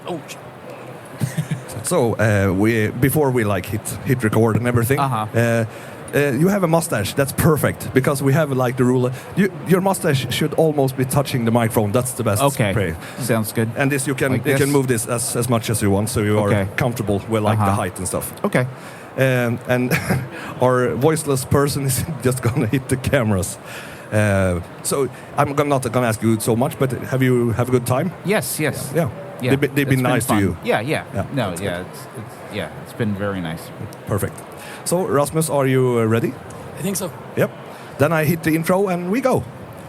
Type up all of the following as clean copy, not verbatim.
Oh. So before we like hit record and everything, you have a mustache. That's perfect because we have like the rule. Your mustache should almost be touching the microphone. That's the best. Okay, sounds good. And this you can like you can move this as much as you want, so you are comfortable with like the height and stuff. Okay. And our voiceless person is just gonna hit the cameras. So I'm not gonna ask you so much, but have you have a good time? Yes. Yeah. They've been nice to you. Yeah. No, it's been very nice. Perfect. So Rasmus, are you ready? I think so. Yep. Then I hit the intro and we go.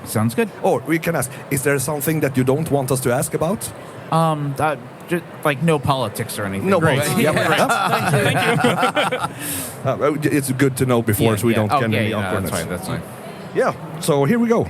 Sounds good. Or we can ask, is there something that you don't want us to ask about? Just, like no politics or anything. No politics. Yeah. Thank you. It's good to know before so we don't get any awkwardness. That's fine. Yeah, so here we go.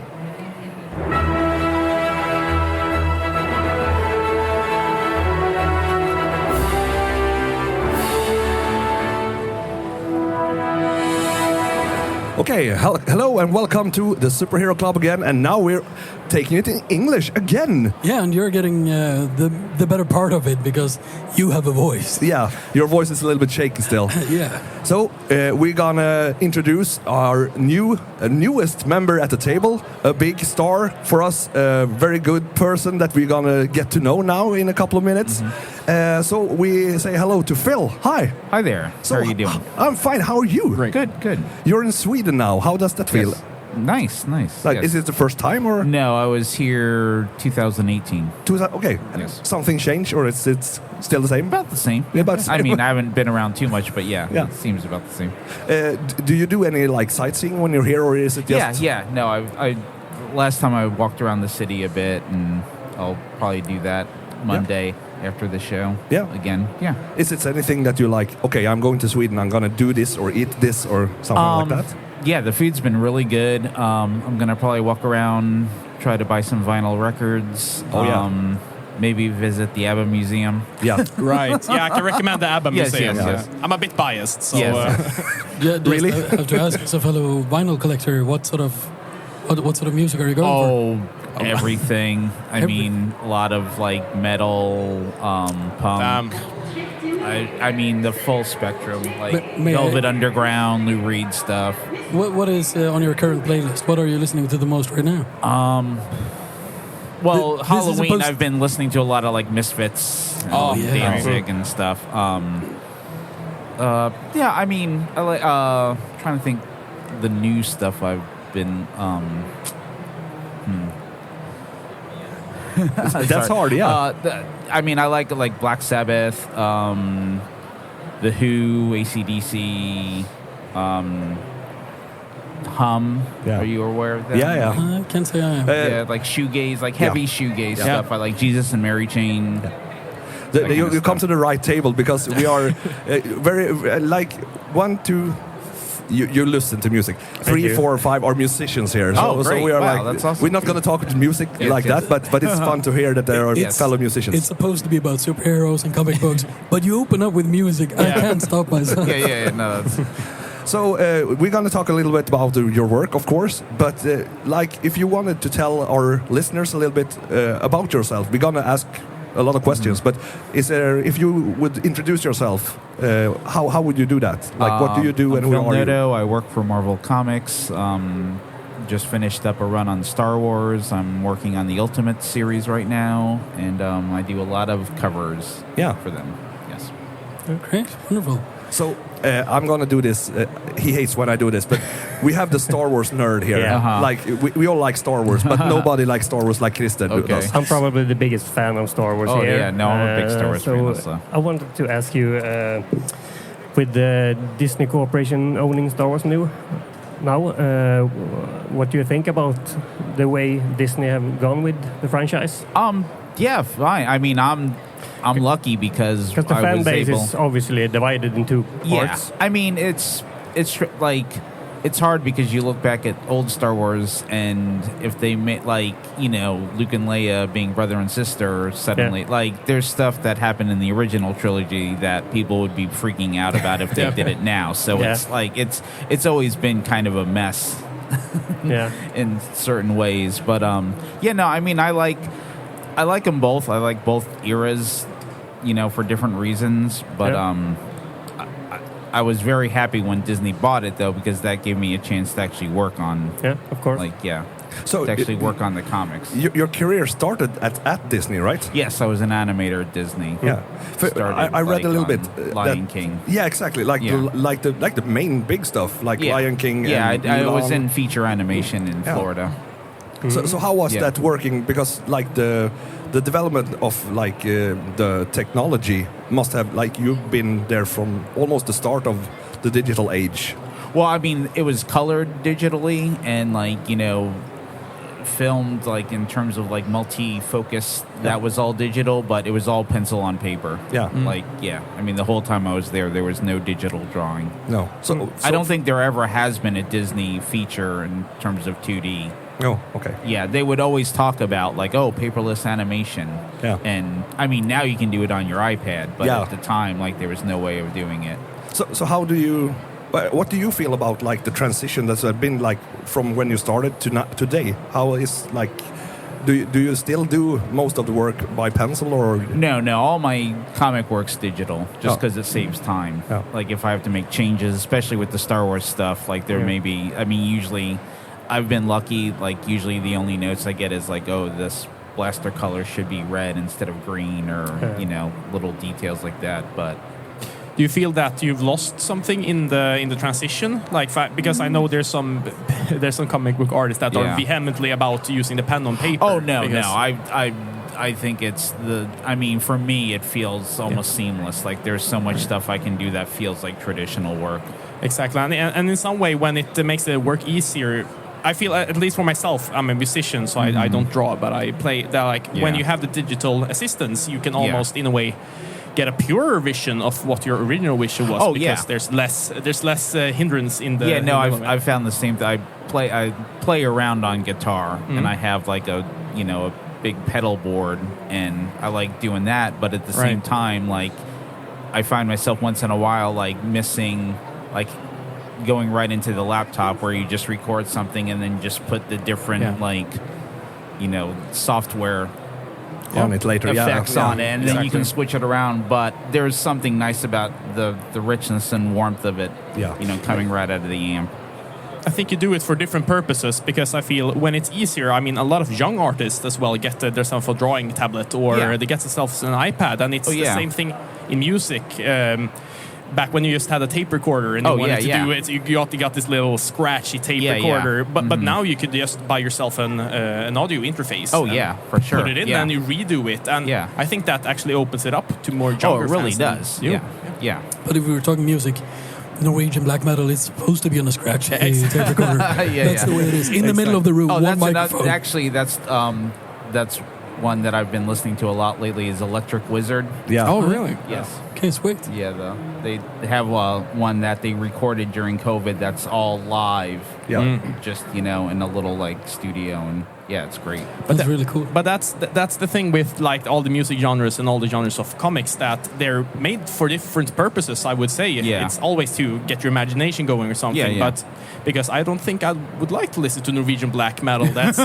Okay, hello and welcome to the Superhero Club again, and now we're taking it in English again. Yeah, and you're getting the better part of it because you have a voice. Yeah, your voice is a little bit shaky still. Yeah. So we're gonna introduce our newest member at the table, a big star for us, a very good person that we're gonna get to know now in a couple of minutes. So we say hello to Phil. Hi. Hi there. So how are you doing? I'm fine. How are you? Great. Good. You're in Sweden now. How does that feel? Yes. Nice. Like, yes. is it the first time or? No, I was here 2018. Okay. Yes. Something changed or it's still the same? About the same. Yeah, about the same. I mean, I haven't been around too much, but yeah. It seems about the same. Do you do any like sightseeing when you're here, or is it just? Yeah. No, I last time I walked around the city a bit, and I'll probably do that Monday after the show. Yeah. Again. Yeah. Is it anything that you like? Okay, I'm going to Sweden. I'm gonna do this or eat this or something like that. Yeah, the food's been really good. I'm gonna probably walk around, try to buy some vinyl records. Maybe visit the ABBA Museum. Yeah, right. Yeah, I can recommend the ABBA Museum. Yes. I'm a bit biased, so. Really? I have to ask, as a fellow vinyl collector, what sort of music are you going for? Everything. I mean, a lot of like metal, punk. I mean, the full spectrum, like Velvet Underground, Lou Reed stuff. What is on your current playlist? What are you listening to the most right now? Well, Halloween, I've been listening to a lot of like Misfits, and Danzig and stuff. I mean, I like trying to think the new stuff I've been. That's hard, yeah. I mean, I like Black Sabbath, The Who, AC/DC, Hum. Yeah. Are you aware of that? Yeah. I can't say I am. Yeah, like shoegaze, like heavy shoegaze stuff. I like Jesus and Mary Chain. You come to the right table because we are very like 1, 2. You listen to music. 3, 4, 5 are musicians here. So we are that's awesome. We're not going to talk about music that, but it's fun to hear that there are fellow musicians. It's supposed to be about superheroes and comic books, but you open up with music. I can't stop myself. No. So we're going to talk a little bit about your work, of course. But like, if you wanted to tell our listeners a little bit about yourself, we're going to ask a lot of questions. But if you would introduce yourself, how would you do that? Like, what do you do and who Phil are you? Noto. I work for Marvel Comics. Just finished up a run on Star Wars. I'm working on the Ultimate series right now, and I do a lot of covers for them. Yes. Great, wonderful. So I'm gonna do this. He hates when I do this, but we have the Star Wars nerd here. Like we all like Star Wars, but nobody likes Star Wars like Christer does. I'm probably the biggest fan of Star Wars here. Yeah, no, I'm a big Star Wars fan also. I wanted to ask you, with the Disney Corporation owning Star Wars now, what do you think about the way Disney have gone with the franchise? Yeah, fine. I mean, I'm lucky because the fan base is obviously divided into parts. Yeah, I mean, it's like it's hard because you look back at old Star Wars, and if they made Luke and Leia being brother and sister suddenly, like there's stuff that happened in the original trilogy that people would be freaking out about if they did it now. So it's like it's always been kind of a mess, in certain ways. But I mean, I like. I like them both. I like both eras, for different reasons. But I was very happy when Disney bought it, though, because that gave me a chance to actually work on. Yeah, of course. So to actually work on the comics. Your career started at Disney, right? Yes, I was an animator at Disney. Yeah, I read a little bit. Lion King. Yeah, exactly. Like the main big stuff, like Lion King. Yeah, and I was in feature animation in Florida. So how was that working? Because like the development of the technology must have you've been there from almost the start of the digital age. Well, I mean, it was colored digitally and filmed in terms of multi-focus. That was all digital, but it was all pencil on paper. Yeah. I mean, the whole time I was there was no digital drawing. No. So I don't think there ever has been a Disney feature in terms of 2D. Oh, okay. Yeah, they would always talk about paperless animation. Yeah. And I mean, now you can do it on your iPad, but at the time, there was no way of doing it. So how do you? What do you feel about the transition that's been from when you started to today? How is do you still do most of the work by pencil or? No. All my comic work's digital, just because it saves time. Yeah. If I have to make changes, especially with the Star Wars stuff, there may be. I mean, usually, I've been lucky. Usually, the only notes I get is this blaster color should be red instead of green, or little details like that. But do you feel that you've lost something in the transition? Because I know there's some comic book artists that are vehemently about using the pen on paper. Oh no. I think it's for me it feels almost seamless. There's so much stuff I can do that feels like traditional work. Exactly, and in some way when it makes the work easier, I feel, at least for myself, I'm a musician, so I don't draw, but I play. When you have the digital assistance, you can almost, in a way, get a purer vision of what your original vision was. Oh, because there's less hindrance in the. Yeah, no, I've found the same thing. I play around on guitar, and I have a big pedal board, and I like doing that. But at the same time, I find myself once in a while missing going right into the laptop where you just record something and then just put the different software on it later, effects on it, and then exactly. you can switch it around. But there's something nice about the richness and warmth of it, coming right out of the amp. I think you do it for different purposes, because I feel when it's easier, I mean, a lot of young artists as well get themselves a drawing tablet, or they get themselves an iPad, and it's the same thing in music. Back when you just had a tape recorder and you wanted to do it, you got this little scratchy tape recorder. But now you could just buy yourself an audio interface. Oh yeah, for sure. Put it in and you redo it, and I think that actually opens it up to more younger fans. Oh, it really fans does. Yeah. But if we were talking music, Norwegian black metal is supposed to be on a scratch tape recorder. That's the way it is. In the middle of the room, one microphone. That's one that I've been listening to a lot lately is Electric Wizard. Yeah. Oh, really? Yes. Okay, sweet. Yeah, they have one that they recorded during COVID that's all live. Yeah. Just, in a little studio, and it's great. That's really cool. But that's the thing with all the music genres and all the genres of comics, that they're made for different purposes, I would say. Yeah. It's always to get your imagination going or something. Yeah. But because I don't think I would like to listen to Norwegian black metal that's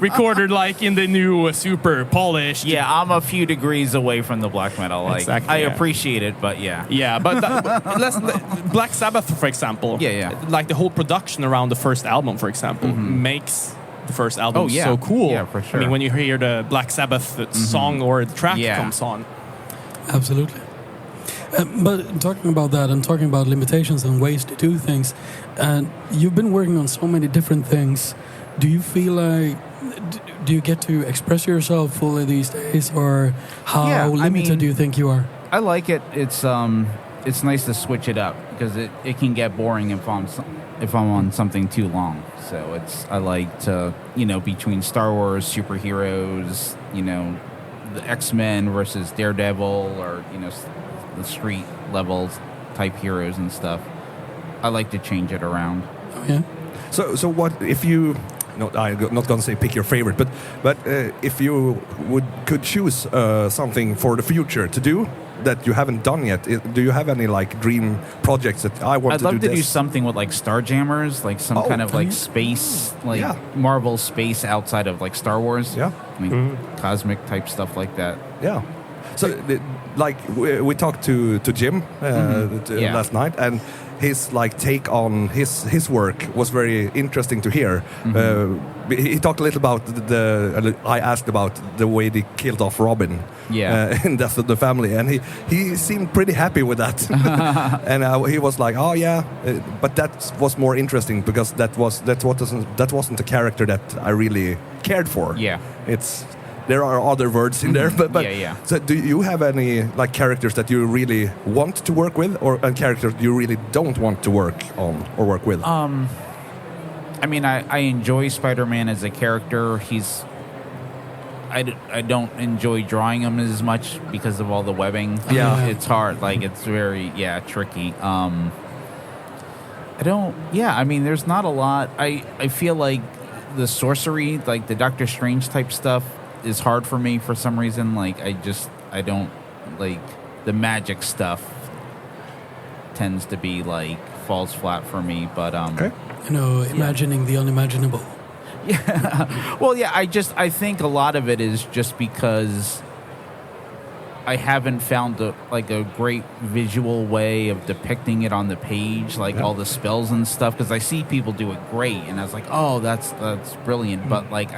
recorded in the new super polished. Yeah, I'm a few degrees away from the black metal. Exactly, I appreciate it, but Yeah, but Black Sabbath, for example. Yeah. The whole production around the first album, for example, makes the first album so cool. Yeah, for sure. I mean, when you hear the Black Sabbath song or the track comes on. Absolutely. But talking about that and talking about limitations and ways to do things, and you've been working on so many different things. Do you feel do you get to express yourself fully these days, or how limited do you think you are? I like it. It's nice to switch it up, because it can get boring if I'm on something too long. So I like to, between Star Wars, superheroes, the X-Men versus Daredevil, or, the street level type heroes and stuff. I like to change it around. Oh, yeah. So what if you? No, I'm not going to say pick your favorite, but if you could choose something for the future to do, that you haven't done yet? Do you have any like dream projects that I want I'd to do? love to do this? something with like Starjammers, like some kind of like space, like Marvel space outside of like Star Wars. Yeah, I mean, cosmic type stuff like that. Yeah. So, like, we talked to Jim last night, and his like take on his work was very interesting to hear. He talked a little about I asked about the way they killed off Robin in Death of the Family, and he seemed pretty happy with that. And he was like, "Oh yeah," but that was more interesting because that wasn't a character that I really cared for. Yeah, there are other words in there, but yeah. So, do you have any like characters that you really want to work with, or characters you really don't want to work on or work with? I mean, I enjoy Spider-Man as a character. I don't enjoy drawing him as much because of all the webbing. Yeah, it's hard. Like it's very tricky. I mean, there's not a lot. I feel like the sorcery, like the Doctor Strange type stuff, is hard for me for some reason. Like I don't like the magic stuff. Tends to be like falls flat for me, but imagining the unimaginable. Yeah. Well, yeah. I think a lot of it is just because I haven't found a great visual way of depicting it on the page, like all the spells and stuff. Because I see people do it great, and I was like, oh, that's brilliant. But like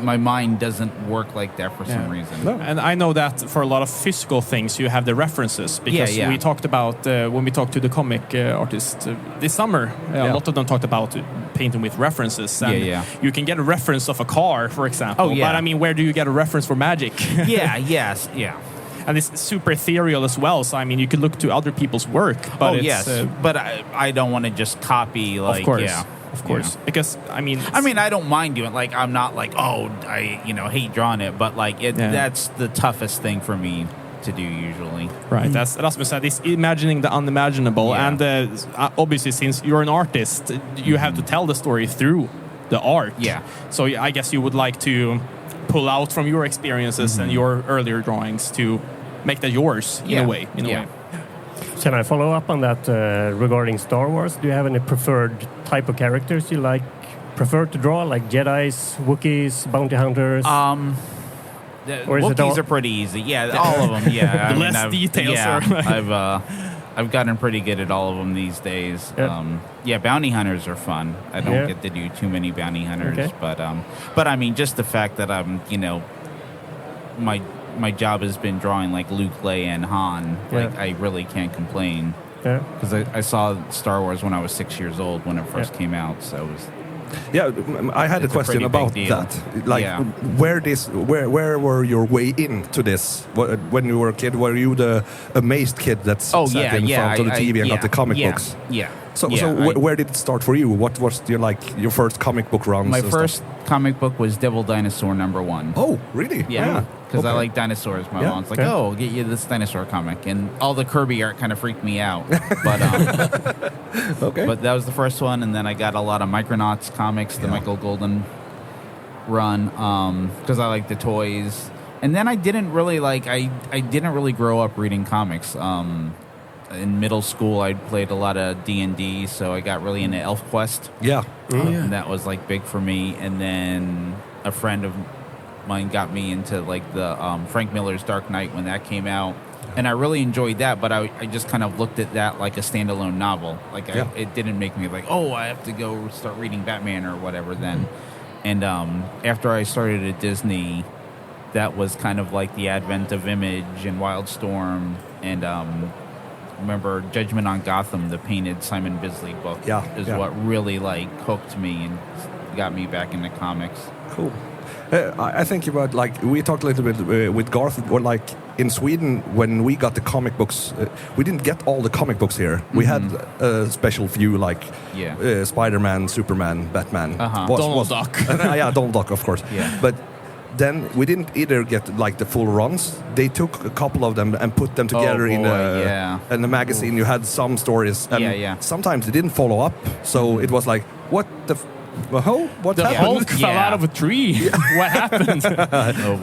my mind doesn't work like that for some reason. No. And I know that for a lot of physical things, you have the references. Because we talked about, when we talked to the comic artists this summer, a lot of them talked about painting with references. And you can get a reference of a car, for example. Oh, yeah. But I mean, where do you get a reference for magic? Yeah. And it's super ethereal as well. So, I mean, you could look to other people's work. But but I don't want to just copy, like, of course. Of course, because I mean, I don't mind doing it. Like, I'm not like, I hate drawing it, but like, that's the toughest thing for me to do usually. Right. That's Rasmus said. It's imagining the unimaginable, and obviously, since you're an artist, you have to tell the story through the art. Yeah. So I guess you would like to pull out from your experiences and your earlier drawings to make that yours in a way. Can I follow up on that regarding Star Wars? Do you have any preferred type of characters you prefer to draw, like Jedis, Wookiees, bounty hunters? Wookiees are pretty easy. Yeah, all of them. Yeah, less details. Yeah, I've gotten pretty good at all of them these days. Bounty hunters are fun. I don't get to do too many bounty hunters, but I mean, just the fact that I'm, my job has been drawing like Luke, Leia, and Han. Like, I really can't complain. Because I saw Star Wars when I was 6 years old when it first came out. So it was. Yeah, I had a question about that. Like, where were your way into this? When you were a kid, were you the amazed kid that sat in front of the TV and got the comic books? Yeah. So where did it start for you? What was your first comic book runs? My first comic book was Devil Dinosaur #1. Oh, really? Yeah. Because I like dinosaurs. My mom's like, I'll get you this dinosaur comic. And all the Kirby art kind of freaked me out. But but that was the first one. And then I got a lot of Micronauts comics, the Michael Golden run, because I like the toys. And then I didn't really grow up reading comics. In middle school, I played a lot of D&D, so I got really into ElfQuest. Yeah. And that was like big for me. And then a friend of mine got me into like the Frank Miller's Dark Knight when that came out, and I really enjoyed that. But I just kind of looked at that like a standalone novel. Like it didn't make me like, I have to go start reading Batman or whatever then. And after I started at Disney, that was kind of like the advent of Image and Wildstorm, and remember Judgment on Gotham, the painted Simon Bisley book, is what really like hooked me and got me back into comics. Cool. I think about, like, we talked a little bit with Garth, or like in Sweden when we got the comic books, we didn't get all the comic books here. We had a special few like Spider-Man, Superman, Batman, Donald Duck. Donald Duck, of course. Yeah. But then we didn't either get like the full runs. They took a couple of them and put them together in a magazine. You had some stories, and sometimes they didn't follow up. So it was like, what the. What the happened? Hulk fell out of a tree. What happened?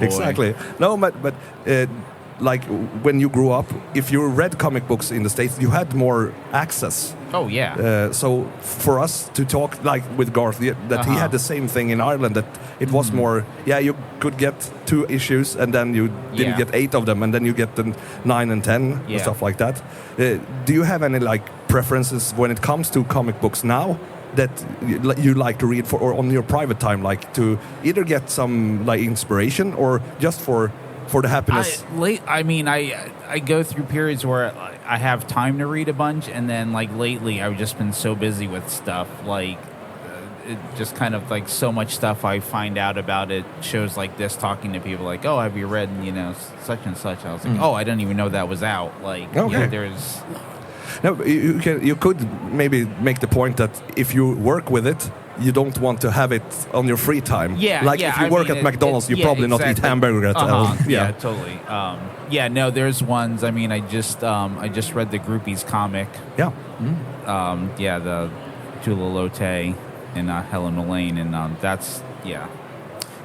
Exactly. No, but like when you grew up, if you read comic books in the States, you had more access. Oh yeah. So for us to talk like with Garth, that he had the same thing in Ireland, that it was more, you could get 2 issues and then you didn't get 8 of them, and then you get the 9 and 10 and stuff like that. Do you have any like preferences when it comes to comic books now that you like to read for, or on your private time, like to either get some like inspiration or just for the happiness? I go through periods where I have time to read a bunch, and then like lately I've just been so busy with stuff, like it just kind of like so much stuff I find out about it, shows like this, talking to people like, oh, have you read, such and such? I was like, oh, I didn't even know that was out. Like, there's... No, you could maybe make the point that if you work with it, you don't want to have it on your free time. If you work at McDonald's, you probably not eat hamburger at all. Yeah, totally. There's ones. I mean, I just read the Groupies comic. Yeah. The Tula Lotte and Helen Mullane, and that's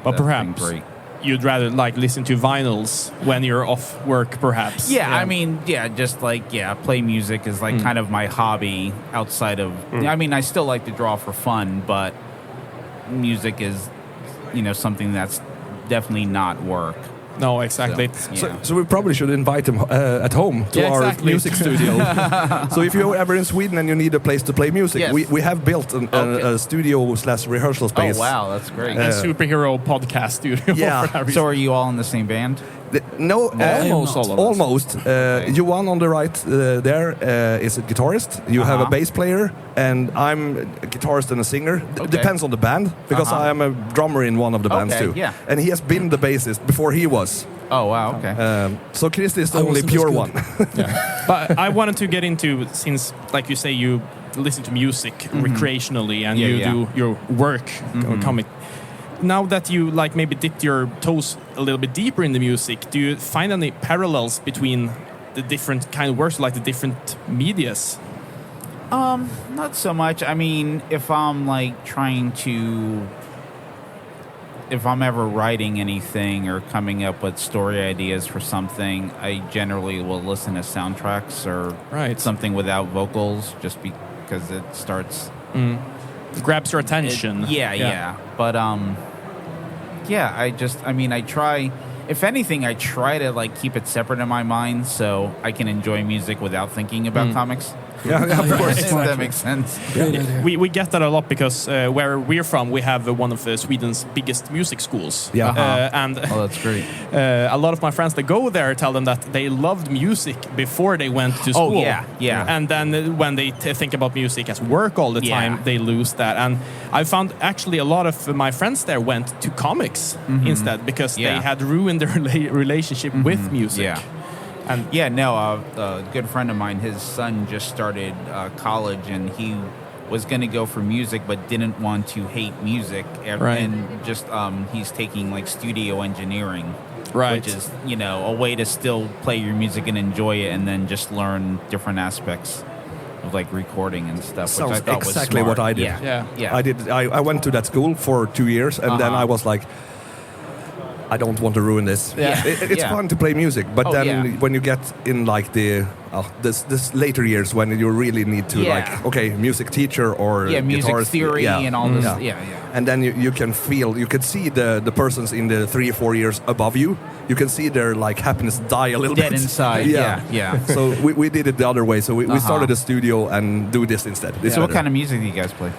But perhaps great. You'd rather like listen to vinyls when you're off work, perhaps. I mean, just like play music is like kind of my hobby outside of. I mean, I still like to draw for fun, but music is, something that's definitely not work. No, exactly. So we probably should invite him at home to our music studio. So if you're ever in Sweden and you need a place to play music, we have built a studio/rehearsal space. Oh wow, that's great! A superhero podcast studio. Yeah. So are you all in the same band? No, almost all of us. Almost. Johan on the right there is a guitarist. You have a bass player, and I'm a guitarist and a singer. Depends on the band, because I am a drummer in one of the bands too. Yeah. And he has been the bassist before he was. Oh wow, okay. So Christy is the only pure one. But I wanted to get into, since like you say you listen to music recreationally and you do your work or comic. Now that you like maybe dipped your toes a little bit deeper in the music, do you find any parallels between the different kind of works, like the different medias? Not so much. I mean, if I'm like if I'm ever writing anything or coming up with story ideas for something, I generally will listen to soundtracks or something without vocals, just because it starts... grabs your attention. But I try, if anything, I try to like keep it separate in my mind so I can enjoy music without thinking about comics. Yeah, of course. That makes sense. We get that a lot because where we're from, we have one of Sweden's biggest music schools. And that's great. A lot of my friends that go there tell them that they loved music before they went to school. And then when they think about music as work all the time, they lose that. And I found actually a lot of my friends there went to comics instead, because they had ruined their relationship with music. And a good friend of mine, his son just started college, and he was going to go for music but didn't want to hate music. And just he's taking like studio engineering, which is, a way to still play your music and enjoy it, and then just learn different aspects of like recording and stuff. Sounds which I thought exactly was smart. what I did. I went to that school for 2 years, and then I was like, I don't want to ruin this. It's fun to play music, but when you get in like this later years, when you really need to music teacher or music theory and all this. And then you can see the persons in the 3 or 4 years above you. You can see their like happiness die a little bit inside. So we did it the other way. So we started a studio and do this instead. So what kind of music do you guys play?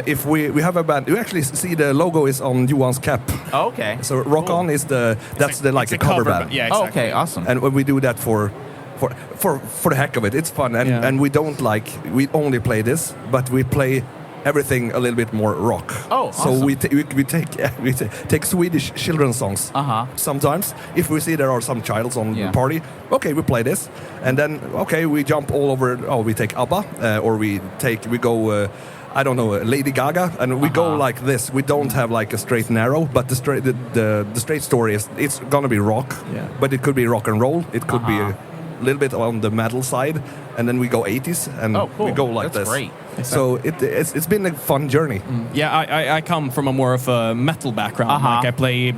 If we have a band, you actually see the logo is on Johan's cap. Oh, okay. So Rock On is a cover band. Yeah, exactly. Oh, okay, awesome. And when we do that for the heck of it, it's fun. And we don't we only play this, but we play everything a little bit more rock. Oh, awesome. So we take Swedish children's songs. Sometimes if we see there are some childs on the party, we play this, and then we jump all over. We take ABBA, or we go. I don't know, Lady Gaga, and we go like this. We don't have like a straight and narrow, but the straight story is it's gonna be rock, but it could be rock and roll. It could be a little bit on the metal side, and then we go 80s, and we go like That's this. Great. So it's been a fun journey. I come from a more of a metal background. Like I play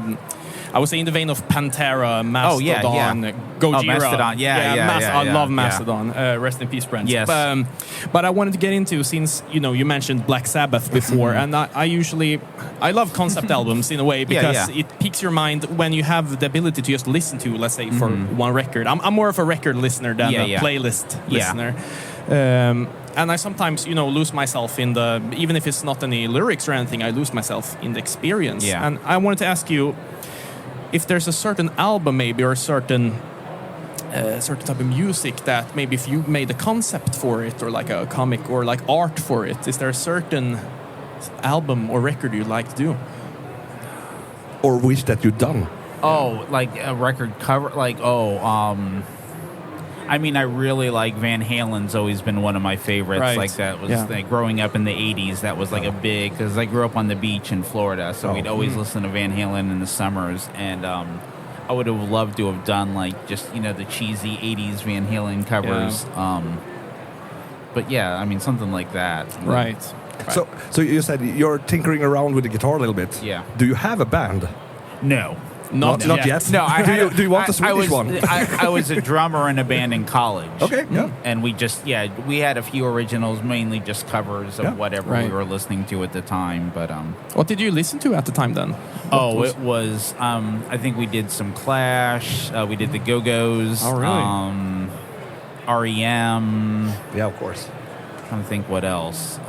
I would say in the vein of Pantera, Mastodon, Gojira. Mastodon, I love Mastodon. Rest in peace, friends. Yes. But I wanted to get into, since you mentioned Black Sabbath before, and I love concept albums in a way because it piques your mind when you have the ability to just listen to, let's say, for one record. I'm more of a record listener than a playlist listener. And I sometimes, lose myself in even if it's not any lyrics or anything, I lose myself in the experience. Yeah. And I wanted to ask you if there's a certain album maybe or a certain type of music that maybe if you made a concept for it or like a comic or like art for it, is there a certain album or record you'd like to do? Or wish that you'd done? Oh, like a record cover? I mean, I really like Van Halen's always been one of my favorites. Right. Like that was like growing up in the 80s, that was like a big, because I grew up on the beach in Florida, so we'd always listen to Van Halen in the summers. And I would have loved to have done like just, the cheesy 80s Van Halen covers. Yeah. But yeah, I mean, something like that. Right. So you said you're tinkering around with the guitar a little bit. Yeah. Do you have a band? No. Not yet. No, do you want the Swedish one? I was a drummer in a band in college. Okay, yeah. And we had a few originals, mainly just covers of whatever we were listening to at the time. But what did you listen to at the time then? It was I think we did some Clash. We did the Go-Go's. Oh, really? REM. Yeah, of course. I'm trying to think what else.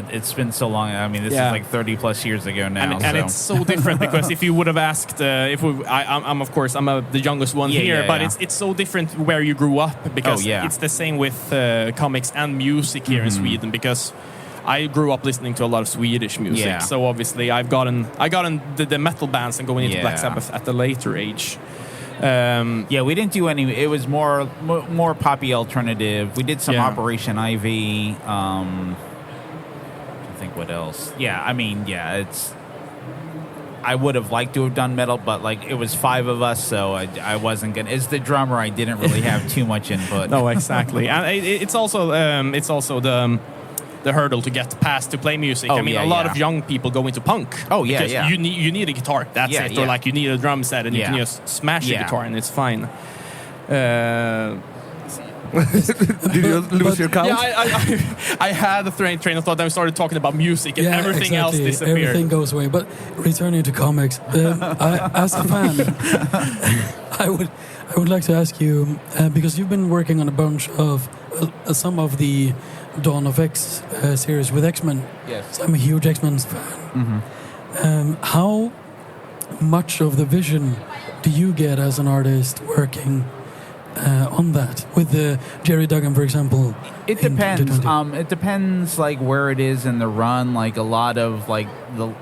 It's been so long. I mean, this is like 30 plus years ago now. And it's so different because if you would have asked, I'm of course the youngest one here, but it's so different where you grew up because it's the same with comics and music here in Sweden because I grew up listening to a lot of Swedish music. Yeah. So obviously I got in the metal bands and going into Black Sabbath at a later age. We didn't do any. It was more poppy alternative. We did some Operation Ivy. I think what else? Yeah, I mean, it's. I would have liked to have done metal, but like it was 5 of us, so I wasn't gonna. As the drummer, I didn't really have too much input. No, exactly, and it's also the hurdle to get past to play music. I mean, a lot of young people go into punk. Oh yeah, because you need a guitar. That's it. Or like you need a drum set, and you can just smash the guitar, and it's fine. Did you lose your count? Yeah, I had a train of thought. Then we started talking about music, and everything else disappeared. Everything goes away. But returning to comics, as a fan, I would like to ask you because you've been working on a bunch of some of the Dawn of X series with X-Men. Yes, so I'm a huge X-Men fan. How much of the vision do you get as an artist working on that with Jerry Duggan, for example? It depends. It depends, like where it is in the run. Like a lot of like the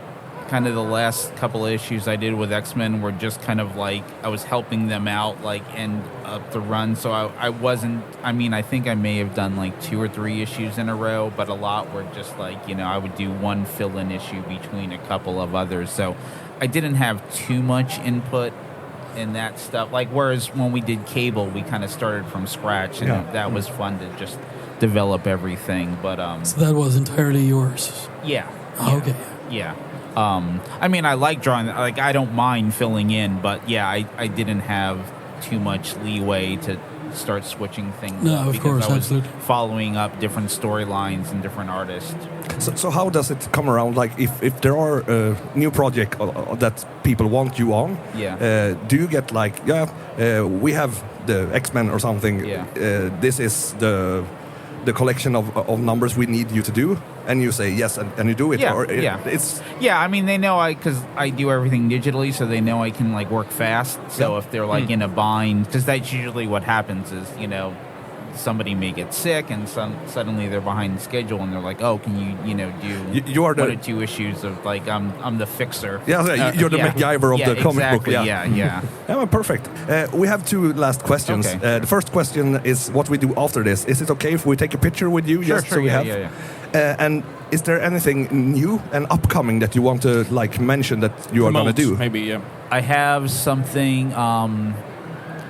last couple of issues I did with X-Men were just kind of like I was helping them out, like end up the run. So I wasn't. I mean, I think I may have done like 2 or 3 issues in a row, but a lot were just like I would do one fill-in issue between a couple of others. So I didn't have too much input in that stuff. Like whereas when we did Cable, we kind of started from scratch, and that was fun to just develop everything. But so that was entirely yours. Yeah. Oh, okay. Yeah. I mean, I like drawing. Like I don't mind filling in, but I didn't have too much leeway to start switching things. No, up of course, I was absolutely. following up different storylines and different artists. So how does it come around? Like if there are a new project that people want you on, do you get like we have the X-Men or something? This is the collection of numbers we need you to do, and you say yes, and you do it. I mean, they know because I do everything digitally, so they know I can like work fast. So if they're like in a bind, because that's usually what happens is somebody may get sick and suddenly they're behind schedule, and they're like, oh, can you do you are 1 or 2 issues of like I'm the fixer. You're the MacGyver of the comic book. Yeah, perfect. We have 2 last questions. Okay. The first question is what we do after this. Is it okay if we take a picture with you? Sure, So we have. And is there anything new and upcoming that you want to like mention that you are going to do? Maybe, I have something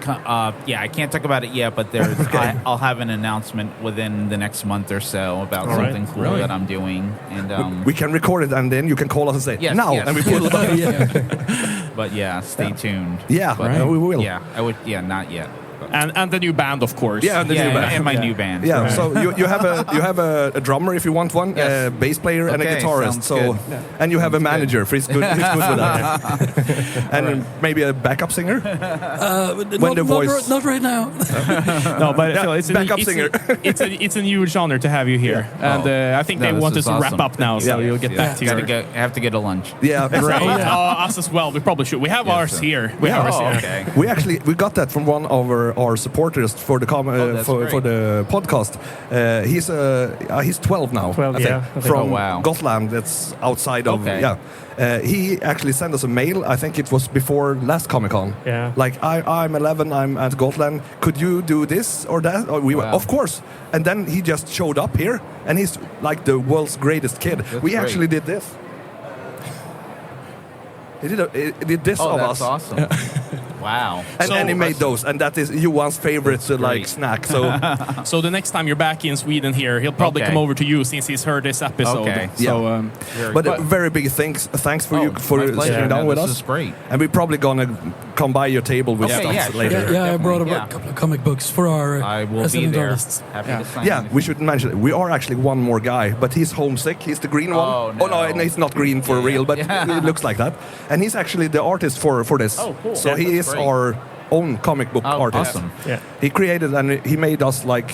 I can't talk about it yet, but there's I'll have an announcement within the next month or so about something cool that I'm doing, and we can record it, and then you can call us and say now, and we put it up. But stay tuned. Yeah, but, we will. Yeah, I would. Yeah, not yet. And the new band, of course. Yeah, the new band. And my new band. Yeah, so you have a drummer if you want one, a bass player, and a guitarist. So and you have a manager. He's good with that. And maybe a backup singer. Not right now. No, but Phil, it's backup singer. It's a huge honor to have you here, and I think they want us to wrap up now, so you'll get back to your. I have to get a lunch. Yeah, great. Us as well. We probably should. We have ours here. We have ours here. Okay. We got that from one of our supporters for the for the podcast. He's 12 now. 12, I think, from Gotland. That's outside of he actually sent us a mail. I think it was before last Comic-Con. Yeah. Like I'm 11. I'm at Gotland. Could you do this or that? Or we were, of course. And then he just showed up here, and he's like the world's greatest kid. We actually did this. He did this of us. That's awesome. Wow. And he made those, and that is Johan's favorite snack. So the next time you're back in Sweden here, he'll probably come over to you since he's heard this episode. Okay. So, but very big thanks for you for sitting down with us. This is great. And we're probably gonna come by your table with stuff later. Yeah, I brought a couple of comic books for our resident artists. Happy to sign we should mention it. We are actually one more guy, but he's homesick. He's the green one. No, he's not green for real, but it looks like that. And he's actually the artist for this. Oh, cool. So he is our own comic book artist. Awesome. Yeah. He created and he made us like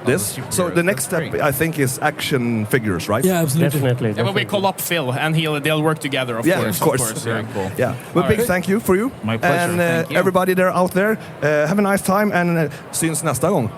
this. So the next step, I think, is action figures, right? Yeah, absolutely. Definitely. Yeah, but we call up Phil, and they'll work together, of course. Of course. Very cool. Yeah. But big thank you for you. My pleasure. And thank you. everybody there out there, have a nice time and syns nästa gång.